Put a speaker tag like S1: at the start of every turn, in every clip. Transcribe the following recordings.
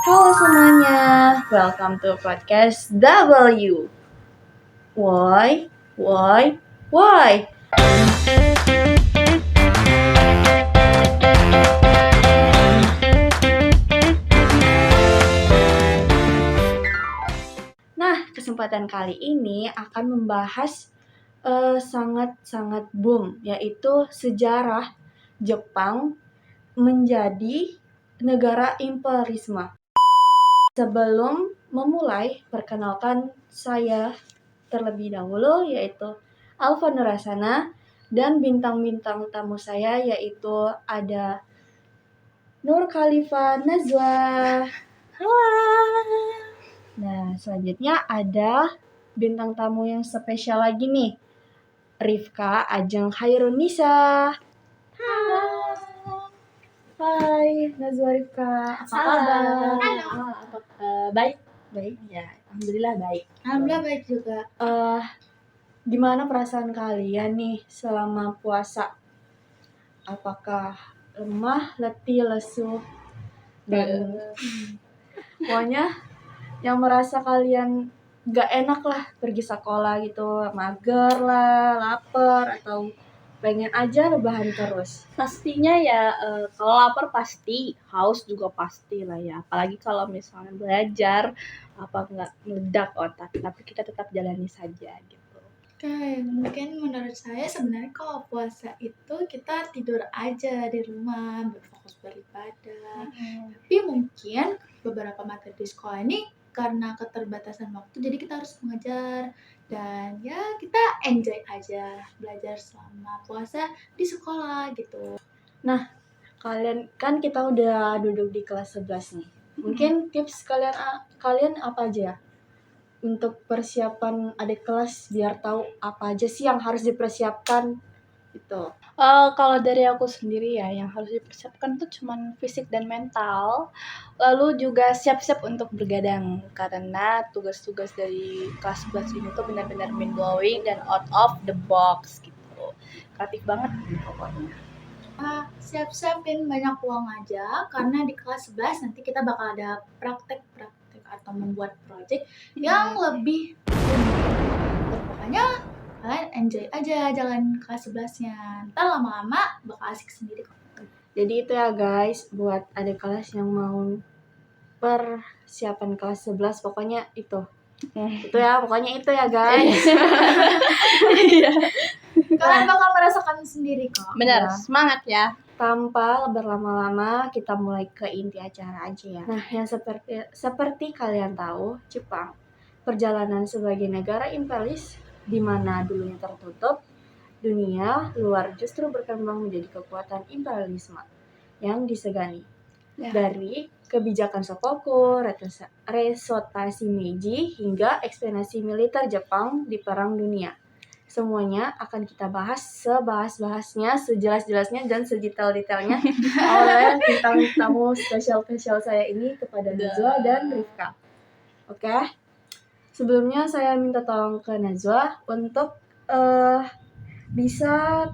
S1: Halo semuanya, welcome to podcast W. Why? Why? Why? Nah, kesempatan kali ini akan membahas sangat-sangat boom, yaitu sejarah Jepang menjadi negara imperialisme. Sebelum memulai, perkenalkan saya terlebih dahulu, yaitu Alfa Nurasana, dan bintang-bintang tamu saya yaitu ada Nur Khalifa Nazwa.
S2: Halo.
S1: Nah, selanjutnya ada bintang tamu yang spesial lagi nih, Rifka Ajeng Khairunisa.
S2: Halo.
S1: Hai Nazwa, Rifka, apa kabar?
S2: Baik.
S1: Baik.
S2: Ya, alhamdulillah baik.
S3: Alhamdulillah baik juga.
S1: Gimana perasaan kalian nih selama puasa? Apakah lemah, letih, lesu, dan pokoknya yang merasa kalian gak enak lah pergi sekolah gitu, mager lah, lapar, atau pengen aja rebahan terus?
S2: Pastinya ya kalau lapar pasti, haus juga pasti lah ya. Apalagi kalau misalnya belajar apa nggak meledak otak, tapi kita tetap jalani saja gitu.
S3: Oke, mungkin menurut saya sebenarnya kalau puasa itu kita tidur aja di rumah, berfokus beribadah. Tapi mungkin beberapa materi di sekolah ini karena keterbatasan waktu, jadi kita harus mengejar. Dan ya kita enjoy aja belajar selama puasa di sekolah gitu.
S1: Kalian kan kita udah duduk di kelas 11 nih. Mungkin tips kalian apa aja ya untuk persiapan adik kelas biar tahu apa aja sih yang harus dipersiapkan gitu.
S2: Kalau dari aku sendiri ya, yang harus dipersiapkan tuh cuman fisik dan mental. Lalu juga siap-siap untuk bergadang karena tugas-tugas dari kelas 11 ini tuh benar-benar mind blowing dan out of the box gitu. Kreatif banget pokoknya.
S3: Siap-siapin banyak uang aja karena di kelas 11 nanti kita bakal ada praktek-praktek atau membuat project yang lebih pokoknya kalian enjoy aja jalan kelas 11-nya. Ntar lama-lama bakal asik sendiri kok.
S1: Jadi itu ya guys, buat adik kelas yang mau persiapan kelas 11 pokoknya itu. Itu ya, pokoknya itu ya guys.
S2: Iya.
S3: Kalian bakal merasakan sendiri kok.
S2: Benar,
S1: Ya.
S2: semangat ya.
S1: Tanpa berlama-lama, kita mulai ke inti acara aja ya. Nah, yang seperti kalian tahu, Jepang perjalanan sebagai negara imperialis di mana dulunya tertutup, dunia luar justru berkembang menjadi kekuatan imperialisme yang disegani.
S2: Ya.
S1: Dari kebijakan Shokoku, resotasi Meiji, hingga ekspansi militer Jepang di Perang Dunia. Semuanya akan kita bahas sebahas-bahasnya, sejelas-jelasnya, dan sedetail-detailnya oleh bintang tamu spesial saya ini kepada Najwa dan Rifka. Oke? Sebelumnya saya minta tolong ke Najwa untuk bisa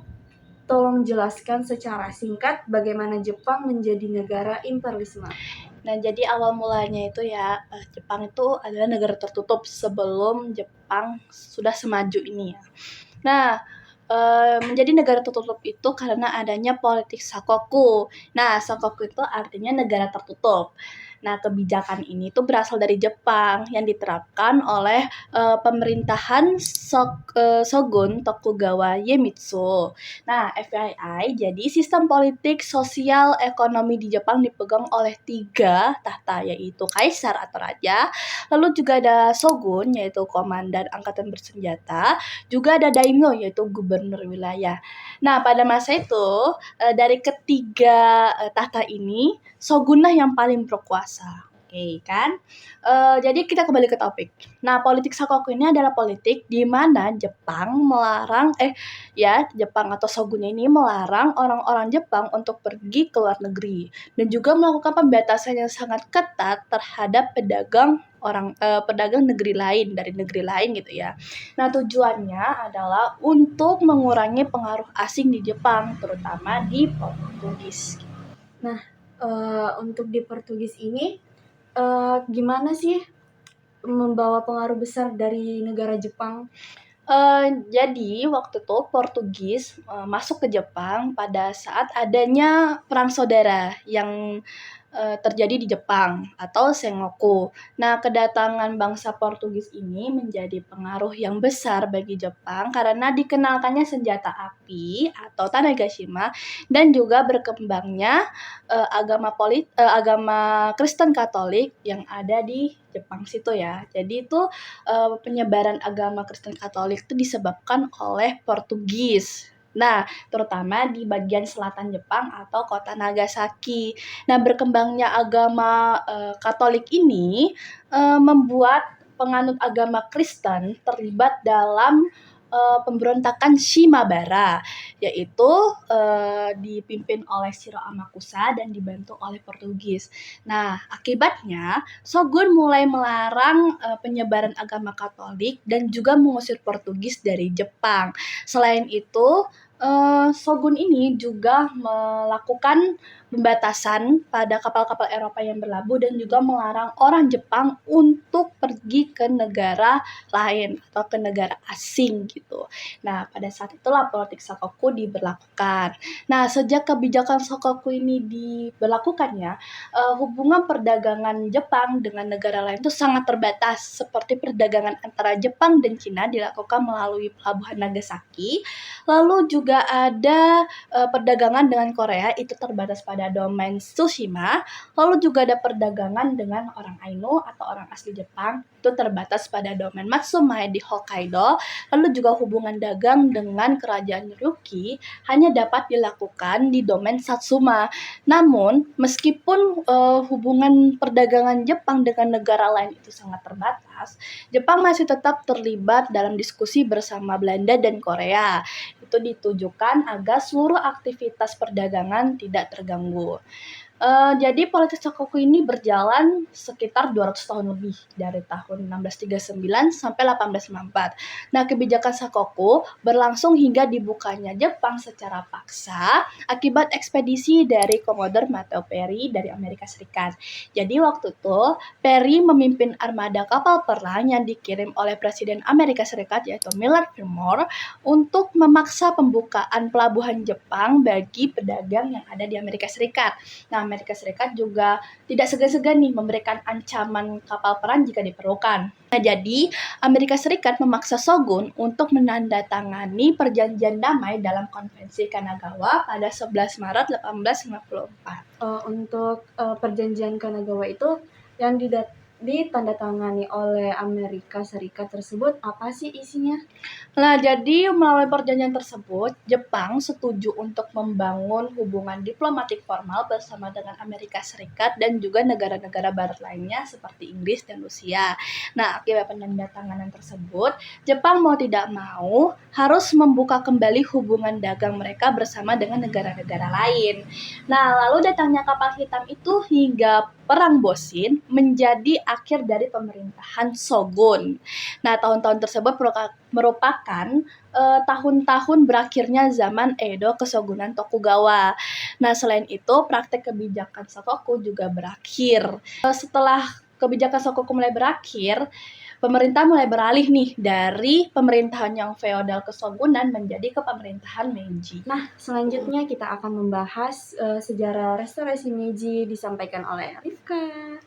S1: tolong jelaskan secara singkat bagaimana Jepang menjadi negara imperialisme.
S2: Nah, jadi awal mulanya itu ya, Jepang itu adalah negara tertutup sebelum Jepang sudah semaju ini ya. Nah, menjadi negara tertutup itu karena adanya politik Shokoku. Nah, Shokoku itu artinya negara tertutup. Nah, kebijakan ini tuh berasal dari Jepang yang diterapkan oleh pemerintahan Shogun Tokugawa Iemitsu. Nah, FYI, jadi sistem politik, sosial, ekonomi di Jepang dipegang oleh 3 tahta, yaitu kaisar atau raja, lalu juga ada shogun, yaitu komandan angkatan bersenjata, juga ada daimyo, yaitu gubernur wilayah. Nah, pada masa itu, dari ketiga tahta ini, shogunlah yang paling berkuasa. Oke, kan? Jadi kita kembali ke topik. Nah, politik Shokoku ini adalah politik di mana Jepang melarang Jepang atau shogunnya ini melarang orang-orang Jepang untuk pergi ke luar negeri dan juga melakukan pembatasan yang sangat ketat terhadap pedagang negeri lain dari negeri lain gitu ya. Nah, tujuannya adalah untuk mengurangi pengaruh asing di Jepang, terutama di Portugis.
S1: Untuk di Portugis ini gimana sih membawa pengaruh besar dari negara Jepang?
S2: Jadi waktu itu Portugis masuk ke Jepang pada saat adanya perang saudara yang terjadi di Jepang atau Sengoku. Nah, kedatangan bangsa Portugis ini menjadi pengaruh yang besar bagi Jepang karena dikenalkannya senjata api atau Tanegashima dan juga berkembangnya agama Kristen Katolik yang ada di Jepang situ ya. Jadi itu penyebaran agama Kristen Katolik itu disebabkan oleh Portugis. Nah, terutama di bagian selatan Jepang atau kota Nagasaki. Nah, berkembangnya agama Katolik ini membuat penganut agama Kristen terlibat dalam pemberontakan Shimabara, yaitu dipimpin oleh Shiro Amakusa dan dibantu oleh Portugis. Nah, akibatnya Shogun mulai melarang penyebaran agama Katolik dan juga mengusir Portugis dari Jepang. Selain itu, Shogun ini juga melakukan pembatasan pada kapal-kapal Eropa yang berlabuh dan juga melarang orang Jepang untuk pergi ke negara lain atau ke negara asing gitu. Nah, pada saat itulah politik Shokoku diberlakukan. Nah, sejak kebijakan Shokoku ini diberlakukannya, hubungan perdagangan Jepang dengan negara lain itu sangat terbatas. Seperti perdagangan antara Jepang dan Cina dilakukan melalui pelabuhan Nagasaki. Lalu juga ada perdagangan dengan Korea itu terbatas pada domain Tsushima. Lalu juga ada perdagangan dengan orang Ainu atau orang asli Jepang itu terbatas pada domain Matsumae di Hokkaido. Lalu juga hubungan dagang dengan kerajaan Ryukyu hanya dapat dilakukan di domain Satsuma. Namun, meskipun hubungan perdagangan Jepang dengan negara lain itu sangat terbatas, Jepang masih tetap terlibat dalam diskusi bersama Belanda dan Korea. Itu ditujukan agar seluruh aktivitas perdagangan tidak terganggu. Jadi politik Shokoku ini berjalan sekitar 200 tahun lebih dari tahun 1639 sampai 1854. Nah, kebijakan Shokoku berlangsung hingga dibukanya Jepang secara paksa akibat ekspedisi dari Commodore Matthew Perry dari Amerika Serikat. Jadi waktu itu Perry memimpin armada kapal perang yang dikirim oleh Presiden Amerika Serikat yaitu Millard Fillmore untuk memaksa pembukaan pelabuhan Jepang bagi pedagang yang ada di Amerika Serikat. Nah, Amerika Serikat juga tidak segan-segan nih memberikan ancaman kapal perang jika diperlukan. Nah, jadi Amerika Serikat memaksa Shogun untuk menandatangani perjanjian damai dalam Konvensi Kanagawa pada 11 Maret 1854.
S1: Untuk perjanjian Kanagawa itu yang ditandatangani oleh Amerika Serikat tersebut apa sih isinya?
S2: Nah, jadi melalui perjanjian tersebut, Jepang setuju untuk membangun hubungan diplomatik formal bersama dengan Amerika Serikat dan juga negara-negara barat lainnya seperti Inggris dan Rusia. Nah, akibat penandatanganan tersebut, Jepang mau tidak mau harus membuka kembali hubungan dagang mereka bersama dengan negara-negara lain. Nah, lalu datangnya kapal hitam itu hingga Perang Boshin menjadi akhir dari pemerintahan Shogun. Nah, tahun-tahun tersebut merupakan tahun-tahun berakhirnya zaman Edo Kesogunan Tokugawa. Nah, selain itu, praktek kebijakan Shokoku juga berakhir. Setelah kebijakan Shokoku mulai berakhir, pemerintah mulai beralih nih dari pemerintahan yang feodal kesogunan menjadi ke pemerintahan Meiji.
S1: Nah, selanjutnya kita akan membahas sejarah restorasi Meiji disampaikan oleh Rifka.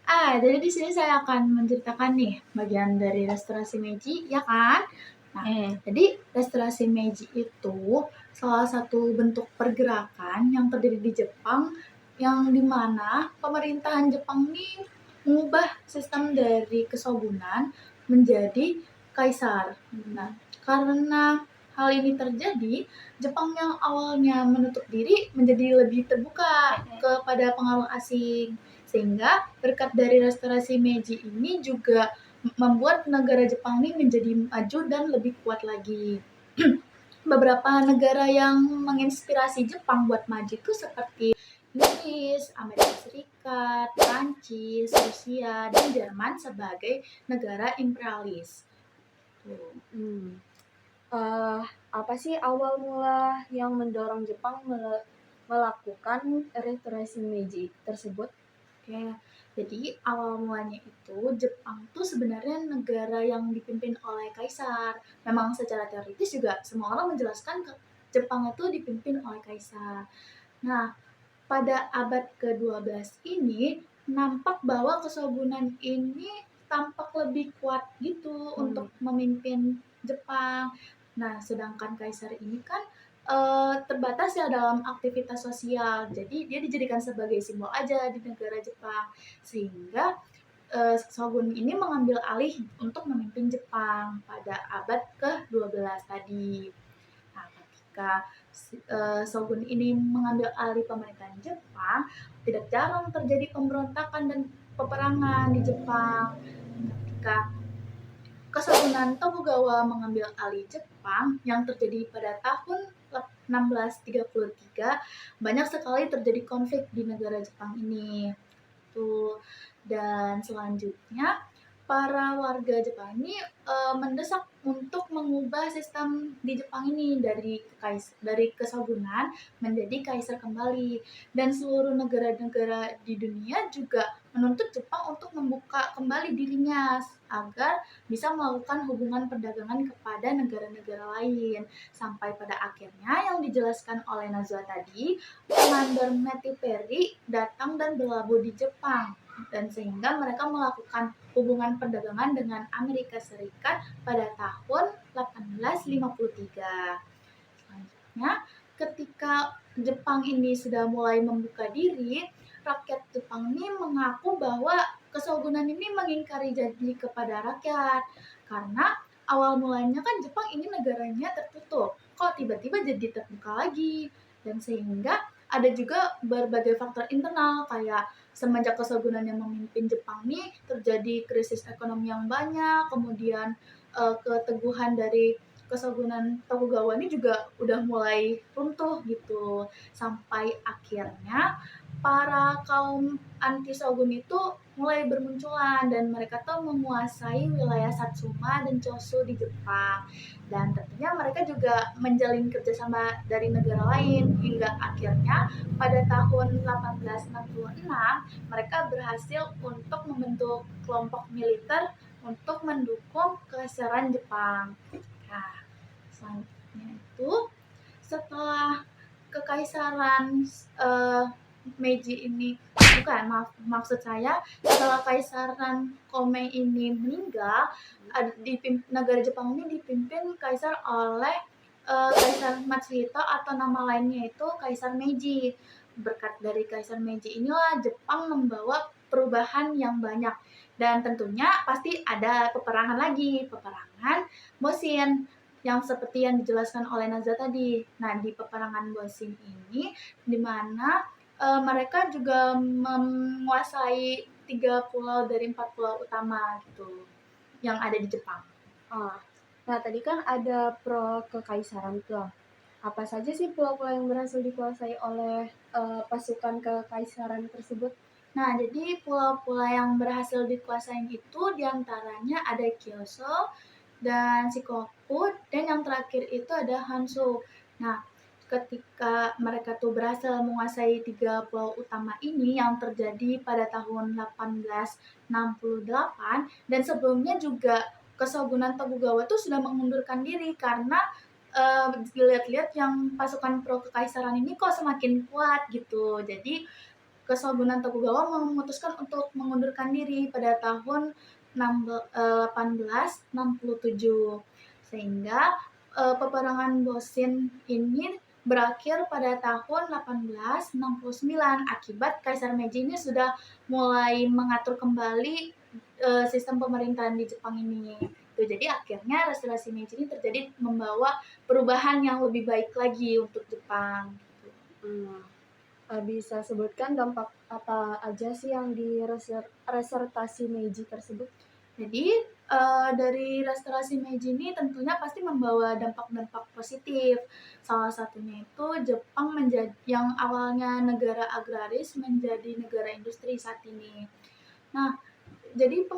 S3: Jadi di sini saya akan menceritakan nih bagian dari restorasi Meiji, ya kan? Nah, jadi restorasi Meiji itu salah satu bentuk pergerakan yang terdiri di Jepang yang dimana pemerintahan Jepang ini mengubah sistem dari kesogunan menjadi kaisar. Nah, karena hal ini terjadi, Jepang yang awalnya menutup diri menjadi lebih terbuka kepada pengaruh asing. Sehingga berkat dari restorasi Meiji ini juga membuat negara Jepang ini menjadi maju dan lebih kuat lagi. Beberapa negara yang menginspirasi Jepang buat maju itu seperti Inggris, Amerika Serikat, Prancis, Rusia, dan Jerman sebagai negara imperialis.
S1: Apa sih awal mula yang mendorong Jepang melakukan restorasi Meiji tersebut?
S3: Oke, jadi awal mulanya itu Jepang tuh sebenarnya negara yang dipimpin oleh kaisar. Memang secara teoritis juga semua orang menjelaskan Jepang itu dipimpin oleh kaisar. Nah, pada abad ke-12 ini nampak bahwa kesogunan ini tampak lebih kuat gitu untuk memimpin Jepang. Nah, sedangkan kaisar ini kan terbatas ya dalam aktivitas sosial. Jadi dia dijadikan sebagai simbol aja di negara Jepang. Sehingga shogun ini mengambil alih untuk memimpin Jepang pada abad ke-12 tadi. Nah, ketika shogun ini mengambil alih pemerintahan Jepang, tidak jarang terjadi pemberontakan dan peperangan di Jepang. Ketika Kesusunan Tokugawa mengambil alih Jepang yang terjadi pada tahun 1633, banyak sekali terjadi konflik di negara Jepang ini. Tuh. Dan selanjutnya para warga Jepang ini mendesak untuk mengubah sistem di Jepang ini dari kesogunan menjadi kaisar kembali, dan seluruh negara-negara di dunia juga menuntut Jepang untuk membuka kembali dirinya agar bisa melakukan hubungan perdagangan kepada negara-negara lain, sampai pada akhirnya yang dijelaskan oleh Nazwa tadi, Commander Matthew Perry datang dan berlabuh di Jepang, dan sehingga mereka melakukan hubungan perdagangan dengan Amerika Serikat pada tahun 1853. Selanjutnya, ketika Jepang ini sudah mulai membuka diri, rakyat Jepang ini mengaku bahwa kesogunan ini mengingkari janji kepada rakyat, karena awal mulanya kan Jepang ini negaranya tertutup, kok tiba-tiba jadi terbuka lagi, dan sehingga ada juga berbagai faktor internal kayak semenjak kesogunan yang memimpin Jepang nih terjadi krisis ekonomi yang banyak, kemudian keteguhan dari kesogunan Tokugawa ini juga udah mulai runtuh gitu, sampai akhirnya para kaum anti shogun itu mulai bermunculan dan mereka tuh menguasai wilayah Satsuma dan Chosu di Jepang, dan tentunya mereka juga menjalin kerjasama dari negara lain hingga akhirnya pada tahun 1866 mereka berhasil untuk membentuk kelompok militer untuk mendukung kekaisaran Jepang. Nah, selanjutnya itu setelah kekaisaran Meiji ini maksud saya setelah kaisaran Komei ini meninggal, negara Jepang ini dipimpin kaisar oleh Kaisar Matsuhito atau nama lainnya itu Kaisar Meiji. Berkat dari Kaisar Meiji inilah Jepang membawa perubahan yang banyak, dan tentunya pasti ada peperangan Boshin yang seperti yang dijelaskan oleh Nazar tadi. Nah, di peperangan Boshin ini di mana mereka juga menguasai 3 pulau dari 4 pulau utama gitu yang ada di Jepang.
S1: Nah, tadi kan ada pro kekaisaran tuh. Apa saja sih pulau-pulau yang berhasil dikuasai oleh pasukan kekaisaran tersebut?
S3: Nah, jadi pulau-pulau yang berhasil dikuasai itu diantaranya ada Kyushu dan Shikoku, dan yang terakhir itu ada Honshu. Nah, ketika mereka tuh berhasil menguasai 3 pulau utama ini yang terjadi pada tahun 1868, dan sebelumnya juga Kesogunan Tokugawa tuh sudah mengundurkan diri karena dilihat-lihat yang pasukan pro kekaisaran ini kok semakin kuat gitu. Jadi Kesogunan Tokugawa memutuskan untuk mengundurkan diri pada tahun 1867, sehingga peperangan Boshin ini berakhir pada tahun 1869 akibat Kaisar Meiji ini sudah mulai mengatur kembali sistem pemerintahan di Jepang ini. Jadi akhirnya restorasi Meiji ini terjadi membawa perubahan yang lebih baik lagi untuk Jepang.
S1: Bisa sebutkan dampak apa aja sih yang di restorasi Meiji tersebut?
S3: Jadi dari restorasi Meiji ini tentunya pasti membawa dampak-dampak positif. Salah satunya itu Jepang yang awalnya negara agraris menjadi negara industri saat ini. Nah, jadi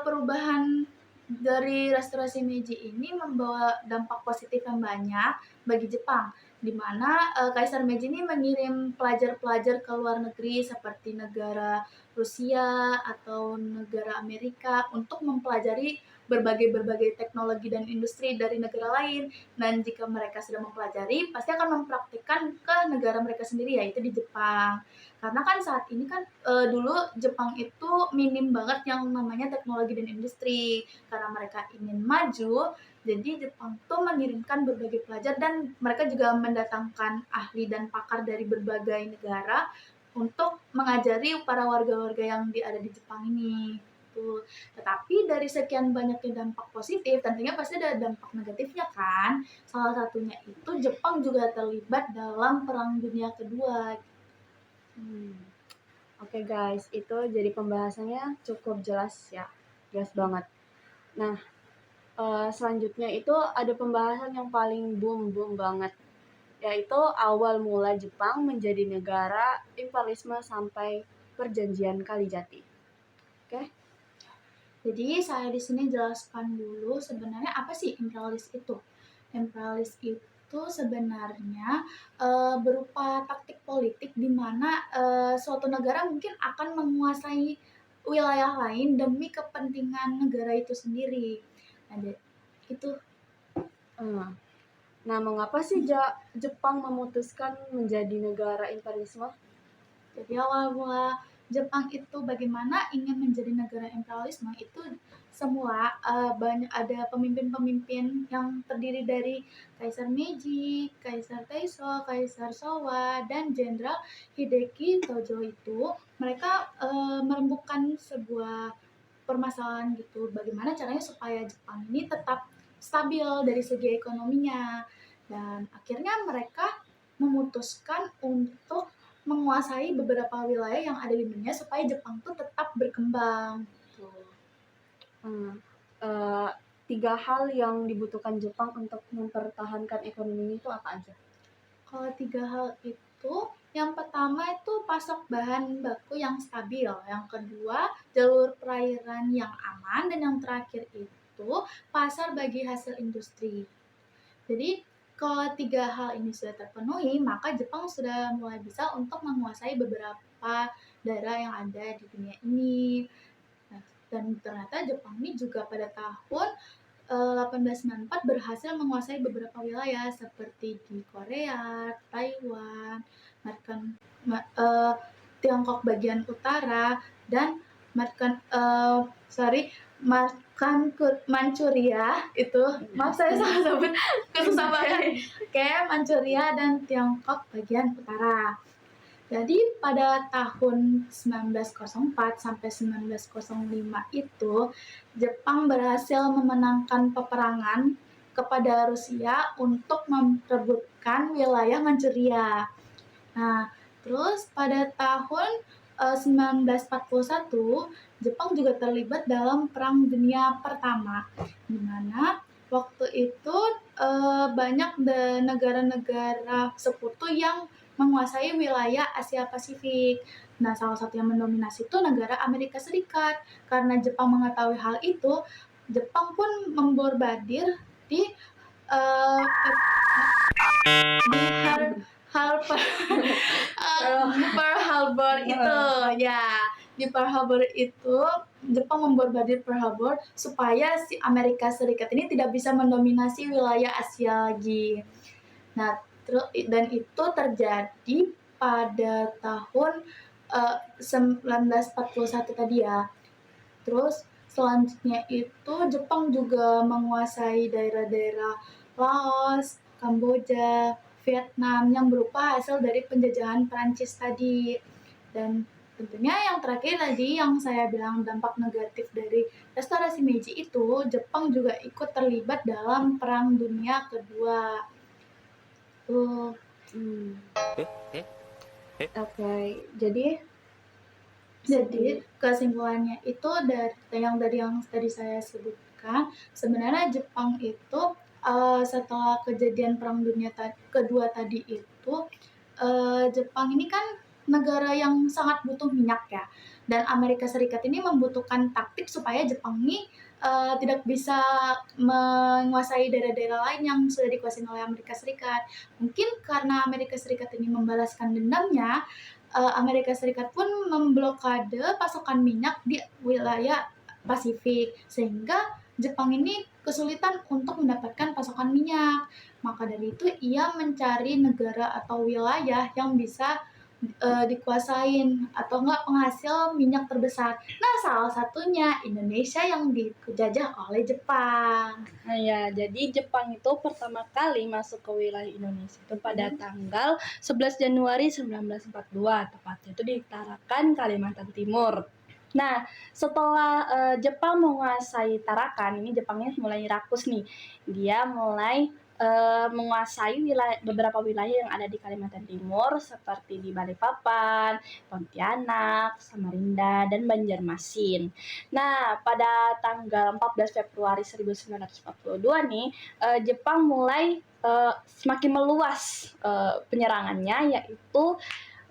S3: perubahan dari restorasi Meiji ini membawa dampak positif yang banyak bagi Jepang. di mana Kaisar Meiji ini mengirim pelajar-pelajar ke luar negeri seperti negara Rusia atau negara Amerika untuk mempelajari berbagai teknologi dan industri dari negara lain. Dan jika mereka sudah mempelajari, pasti akan mempraktikkan ke negara mereka sendiri, yaitu di Jepang. Karena kan saat ini kan dulu Jepang itu minim banget yang namanya teknologi dan industri. Karena mereka ingin maju, jadi Jepang tuh mengirimkan berbagai pelajar dan mereka juga mendatangkan ahli dan pakar dari berbagai negara untuk mengajari para warga-warga yang ada di Jepang ini. Tuh. Tetapi dari sekian banyaknya dampak positif, tentunya pasti ada dampak negatifnya kan. Salah satunya itu Jepang juga terlibat dalam Perang Dunia Kedua.
S1: Oke guys, itu jadi pembahasannya cukup jelas ya, jelas banget. Nah, selanjutnya itu ada pembahasan yang paling boom banget, yaitu awal mula Jepang menjadi negara imperialisme sampai Perjanjian Kalijati. Oke?
S3: Jadi saya di sini jelaskan dulu sebenarnya apa sih imperialis itu. Imperialis itu sebenarnya berupa taktik politik di mana suatu negara mungkin akan menguasai wilayah lain demi kepentingan negara itu sendiri. Nah, itu.
S1: Nah, mengapa sih Jepang memutuskan menjadi negara imperialisme?
S3: Jadi awal mula Jepang itu bagaimana ingin menjadi negara imperialisme itu semula banyak ada pemimpin-pemimpin yang terdiri dari Kaisar Meiji, Kaisar Taisho, Kaisar Showa, dan Jenderal Hideki Tojo itu mereka merembukan sebuah permasalahan gitu. Bagaimana caranya supaya Jepang ini tetap stabil dari segi ekonominya. Dan akhirnya mereka memutuskan untuk menguasai beberapa wilayah yang ada di dunia supaya Jepang tuh tetap berkembang. Gitu.
S1: 3 hal yang dibutuhkan Jepang untuk mempertahankan ekonominya itu apa aja?
S3: Kalau 3 hal itu, yang pertama itu pasok bahan baku yang stabil, yang kedua jalur perairan yang aman, dan yang terakhir itu pasar bagi hasil industri. Jadi kalau 3 hal ini sudah terpenuhi, maka Jepang sudah mulai bisa untuk menguasai beberapa daerah yang ada di dunia ini. Nah, dan ternyata Jepang ini juga pada tahun 1894 berhasil menguasai beberapa wilayah seperti di Korea, Taiwan, Tiongkok bagian utara, dan Manchuria itu, maaf saya salah sebut, susah banget, kayak Manchuria dan Tiongkok bagian utara. Jadi pada tahun 1904 sampai 1905 itu Jepang berhasil memenangkan peperangan kepada Rusia untuk memperebutkan wilayah Manchuria. Nah, terus pada tahun 1941 Jepang juga terlibat dalam Perang Dunia Pertama, di mana waktu itu banyak negara-negara sekutu yang menguasai wilayah Asia Pasifik. Nah, salah satu yang mendominasi itu negara Amerika Serikat. Karena Jepang mengetahui hal itu, Jepang pun memborbardir di Pearl Harbor itu ya. Di Pearl Harbor itu Jepang memborbardir Pearl Harbor supaya si Amerika Serikat ini tidak bisa mendominasi wilayah Asia lagi. Nah, dan itu terjadi pada tahun 1941 tadi ya. Terus selanjutnya itu Jepang juga menguasai daerah-daerah Laos, Kamboja, Vietnam yang berupa hasil dari penjajahan Prancis tadi. Dan tentunya yang terakhir tadi yang saya bilang dampak negatif dari restorasi Meiji itu, Jepang juga ikut terlibat dalam Perang Dunia Kedua.
S1: Oke, jadi
S3: kesimpulannya itu dari yang tadi saya sebutkan, sebenarnya Jepang itu setelah kejadian Perang Dunia Kedua tadi itu, Jepang ini kan negara yang sangat butuh minyak ya. Dan Amerika Serikat ini membutuhkan taktik supaya Jepang ini tidak bisa menguasai daerah-daerah lain yang sudah dikuasai oleh Amerika Serikat. Mungkin karena Amerika Serikat ini membalaskan dendamnya, Amerika Serikat pun memblokade pasokan minyak di wilayah Pasifik, sehingga Jepang ini kesulitan untuk mendapatkan pasokan minyak. Maka dari itu ia mencari negara atau wilayah yang bisa dikuasain atau enggak penghasil minyak terbesar. Nah, salah satunya Indonesia yang dijajah oleh Jepang.
S2: Nah ya, jadi Jepang itu pertama kali masuk ke wilayah Indonesia itu pada tanggal 11 Januari 1942, tepatnya itu di Tarakan, Kalimantan Timur. Nah, setelah Jepang menguasai Tarakan, ini Jepangnya mulai rakus nih. Dia mulai menguasai beberapa wilayah yang ada di Kalimantan Timur seperti di Balikpapan, Pontianak, Samarinda, dan Banjarmasin. Nah, pada tanggal 14 Februari 1942 nih, Jepang mulai semakin meluas penyerangannya, yaitu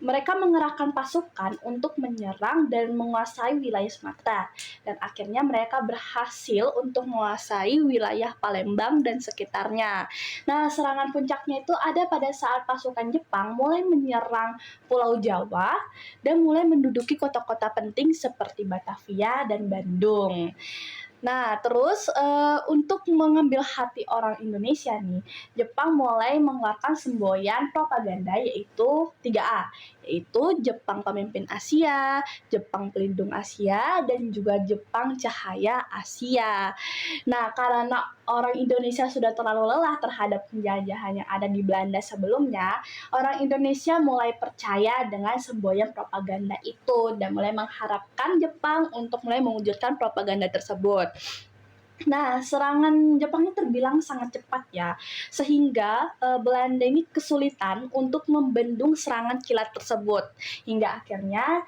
S2: mereka mengerahkan pasukan untuk menyerang dan menguasai wilayah Sumatera. Dan akhirnya mereka berhasil untuk menguasai wilayah Palembang dan sekitarnya. Nah, serangan puncaknya itu ada pada saat pasukan Jepang mulai menyerang Pulau Jawa dan mulai menduduki kota-kota penting seperti Batavia dan Bandung. Nah, terus untuk mengambil hati orang Indonesia nih, Jepang mulai mengeluarkan semboyan propaganda yaitu 3A, yaitu Jepang Pemimpin Asia, Jepang Pelindung Asia, dan juga Jepang Cahaya Asia. Nah, karena orang Indonesia sudah terlalu lelah terhadap penjajahan yang ada di Belanda sebelumnya, orang Indonesia mulai percaya dengan semboyan propaganda itu dan mulai mengharapkan Jepang untuk mulai mewujudkan propaganda tersebut. Nah, serangan Jepang ini terbilang sangat cepat ya, sehingga Belanda ini kesulitan untuk membendung serangan kilat tersebut. Hingga akhirnya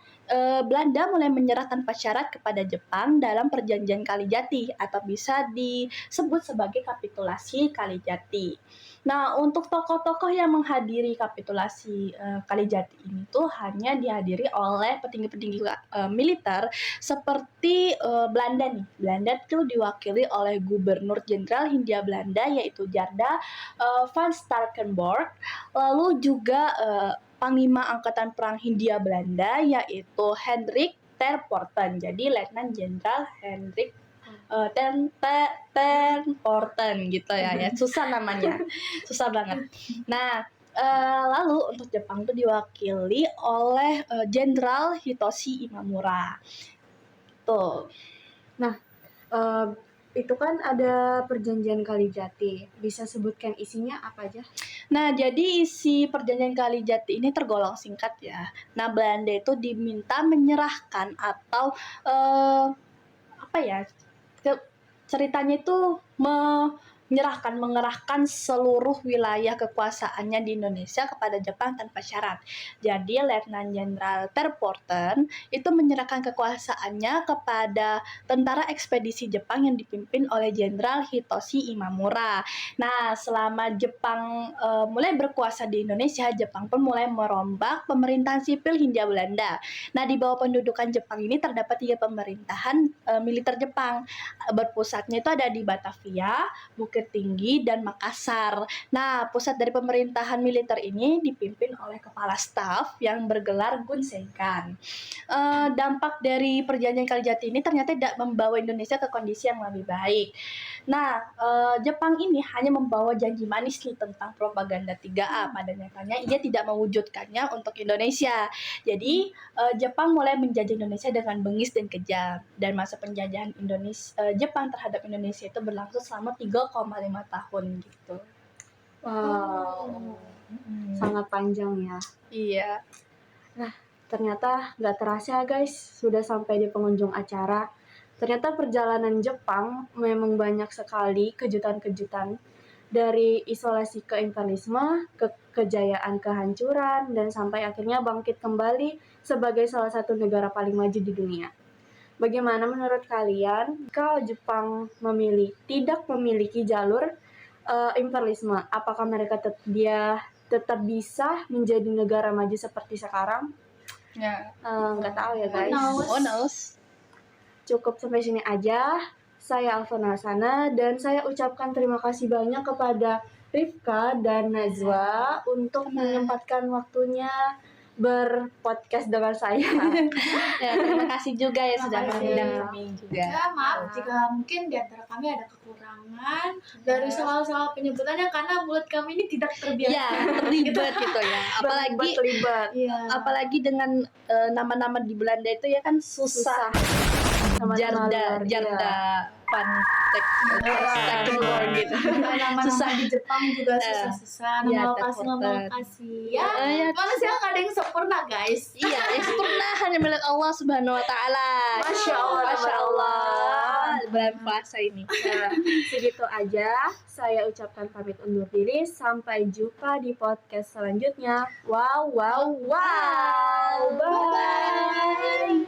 S2: Belanda mulai menyerah tanpa syarat kepada Jepang dalam perjanjian Kalijati atau bisa disebut sebagai kapitulasi Kalijati. Nah, untuk tokoh-tokoh yang menghadiri kapitulasi Kalijati ini tuh hanya dihadiri oleh petinggi-petinggi militer seperti Belanda nih. Belanda tuh diwakili oleh Gubernur Jenderal Hindia Belanda yaitu Jarda van Starkenborg. Lalu juga Panglima Angkatan Perang Hindia Belanda yaitu Hendrik ter Porten. Jadi Letnan Jenderal Hendrik Ten Porten gitu ya. Susah namanya. Susah banget. Nah, lalu untuk Jepang itu diwakili oleh Jenderal Hitoshi Imamura. Tuh.
S1: Eh, itu kan ada perjanjian Kalijati. Bisa sebutkan isinya apa aja?
S2: Nah, jadi isi perjanjian Kalijati ini tergolong singkat ya. Nah, Belanda itu diminta menyerahkan atau ceritanya itu mengerahkan seluruh wilayah kekuasaannya di Indonesia kepada Jepang tanpa syarat. Jadi Letnan Jenderal ter Porten itu menyerahkan kekuasaannya kepada tentara ekspedisi Jepang yang dipimpin oleh Jenderal Hitoshi Imamura. Nah, selama Jepang mulai berkuasa di Indonesia, Jepang pun mulai merombak pemerintahan sipil Hindia Belanda. Nah, di bawah pendudukan Jepang ini terdapat 3 pemerintahan militer Jepang. Berpusatnya itu ada di Batavia, Bukit Tinggi, dan Makassar. Nah, pusat dari pemerintahan militer ini dipimpin oleh kepala staf yang bergelar Gunsenkan. Dampak dari perjanjian Kalijati ini ternyata tidak membawa Indonesia ke kondisi yang lebih baik. Nah, Jepang ini hanya membawa janji manis nih tentang propaganda 3A. Pada nyatanya ia tidak mewujudkannya untuk Indonesia. Jadi, Jepang mulai menjajah Indonesia dengan bengis dan kejam. Dan masa penjajahan Jepang terhadap Indonesia itu berlangsung selama 3,5 tahun gitu.
S1: Wow, sangat panjang ya.
S2: Iya.
S1: Ternyata nggak terasa guys, sudah sampai di pengunjung acara. Ternyata perjalanan Jepang memang banyak sekali kejutan-kejutan. Dari isolasi ke imperialisme, ke kejayaan kehancuran, dan sampai akhirnya bangkit kembali sebagai salah satu negara paling maju di dunia. Bagaimana menurut kalian kalau Jepang tidak memiliki jalur imperialisme? Apakah mereka tetap bisa menjadi negara maju seperti sekarang?
S2: Ya.
S1: Nggak tahu ya guys.
S3: knows?
S2: Oh, knows.
S1: Cukup sampai sini aja. Saya Alfana Hassana dan saya ucapkan terima kasih banyak kepada Rifka dan Najwa untuk menyempatkan waktunya berpodcast dengan saya.
S2: Ya, terima kasih juga ya sudah
S3: Terima kasih.
S2: mengundang kami juga.
S3: Ya, maaf jika mungkin di antara kami ada kekurangan dari soal-soal penyebutannya karena mulut kami ini tidak terbiasa.
S2: Ya, terlibat gitu ya. Apalagi
S1: Terlibat.
S3: Iya.
S2: apalagi dengan nama-nama di Belanda itu ya kan susah.
S1: Sama-sama luar,
S2: Jarda, Pantek, gitu.
S3: Nama-nama
S2: Susah.
S3: di Jepang juga susah-susah.
S2: Iya,
S3: Nama lokasi. Ya,
S2: ya,
S3: manusia nggak ada yang sempurna, guys.
S2: Iya, yang sempurna hanya milik Allah Subhanahu wa taala.
S1: Masya Allah,
S2: Masya Allah. Bulan puasa ini.
S1: Nah, segitu aja. Saya ucapkan pamit undur diri. Sampai jumpa di podcast selanjutnya. Wow, wow, wow. Bye.